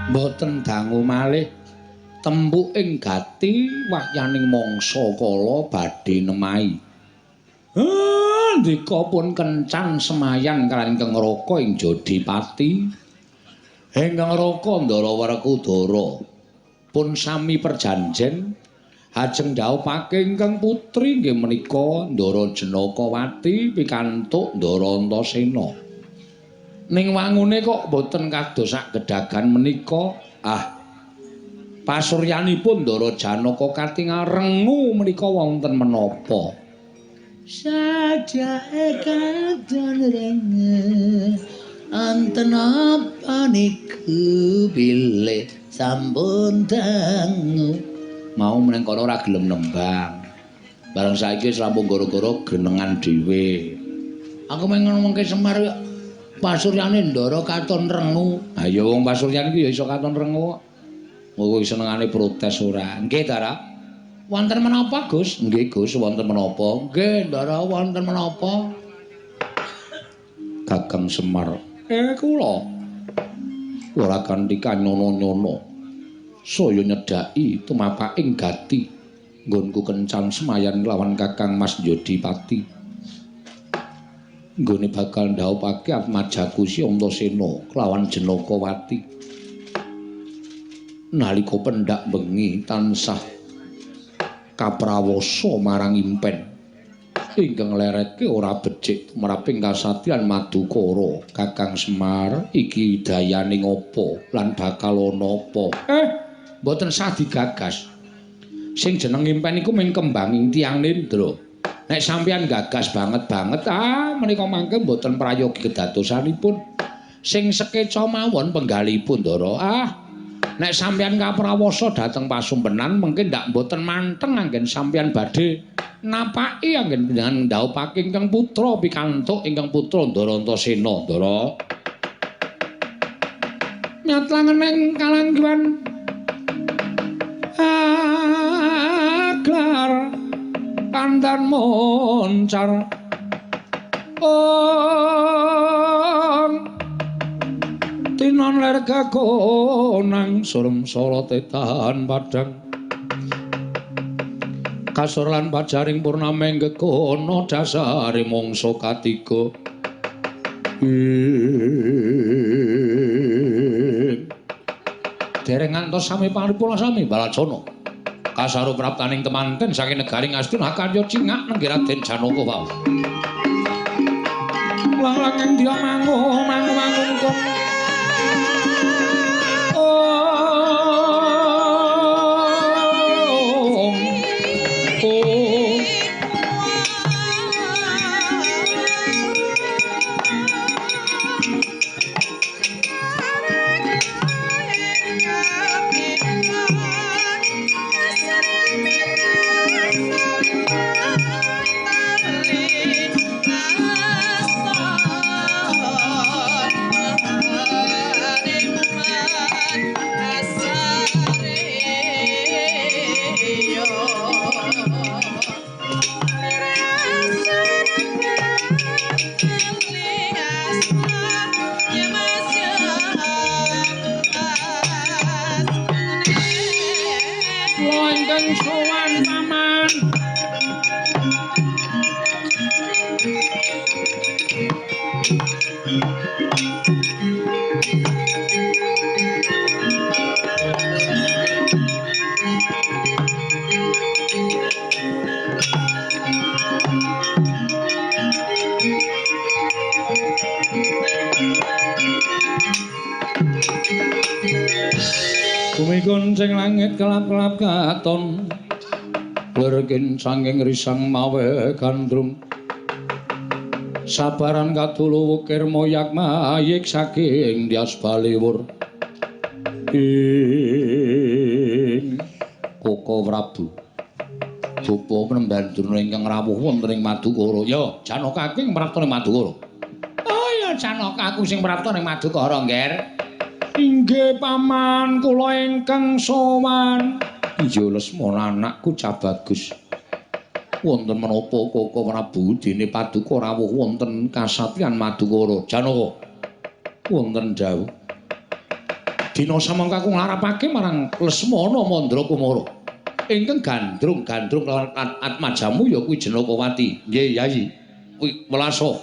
Boten dangu malih tembuk ing gati wahyaning mangsa kala badhe nemahi. Ndika pun kencan semayan kaliyan Kang Raka ing Jodipati. Ingkang Raka Ndara Werkudara pun sami perjanjen ajeng ndhawuhake ingkang putri nggih menika Ndara Janakawati pikantuk Ndara Antasena. Ning wangune kok boten kados sak gedhagan menika. Pasuryanipun Ndara Janaka katingal rengu menika wonten menapa? Sajake kadon rengu anten apa niku bilih sampun dangu. Mau meneng kono ora gelem nembang. Bareng saiki wis rampung gara-gara genengan dhewe. Aku mung ngomongke Semar pasuryane Ndara katon rengu. Ha ya wong pasuryan iki ya iso katon rengu. Kowe senengane protes ora? Nggih, Dara. Wonten menapa, Gus? Nggih, Gus, wonten menapa? Nggih, Ndara, wonten menapa? Kakang Semar. Kula ora kanthi kanyono-nyono. Saya nyedhaki tumapaking gati nggonku kencan semayan lawan Kakang Mas Jodipati. Nggone bakal ndhawuhake atmajaku Si Antasena kelawan Janakawati. Nalika pendak bengi tansah kaprawasa marang impen ingkang lereke ora becik tumraping kasatriyan Madukara. Kakang Semar iki dayaning apa lan bakal ana apa? Mboten sah digagas. Sing jeneng impen iku mung kembanging tiyang nendra. Nek sampeyan gagas banget-banget menika mangke mboten prayogi kedadosanipun. Sing sekeca mawon penggalipun Ndara. Nek sampeyan kaprawasa dhateng pasumpenan mengke ndak mboten manteng anggen sampeyan badhe napaki anggen panjenengan ndhawuhake ingkang putra pikantuk ingkang putra Ndara Antasena. Ndara nyatlangen ing kalangguan aglar kandan moncar tinon ler kakonang surem sorot tahan padang kasur lan pajaring purnameng gegono dasare mangsa katiga dereng ngantos sami paripurna sami Balacana kasaru praptaning temanten saking negaring Astina karya cingak nenggih Raden Janaka wau lang-lang ing dia mangu-mangu kong Kuncing langit kelap-kelap katon lerkin sanging risang mawe gandrung sabaran katulu wukir moyak mayik saking dias baliwur ing Koko Prabu bapa penembandurna ingkang rawuh wonten ing Madukara. Ya Janaka aku sing prapta ning Madukara. Oh ya Janaka aku sing prapta ning Madukara, Nger. Inggih paman kula ingkang sowan. Iya Lesmana anakku Cabagus. Wonten menapa Koko Prabu dene Paduka rawuh wonten kasatriyan Madukara. Janaka. Wonten dawuh. dina samangka aku nglarapake marang Lesmana Mandrakumara. Ingkang gandrung-gandrung kelawan atmajamu ya kuwi Jenakawati. Nggih, Yayi. Kuwi melasa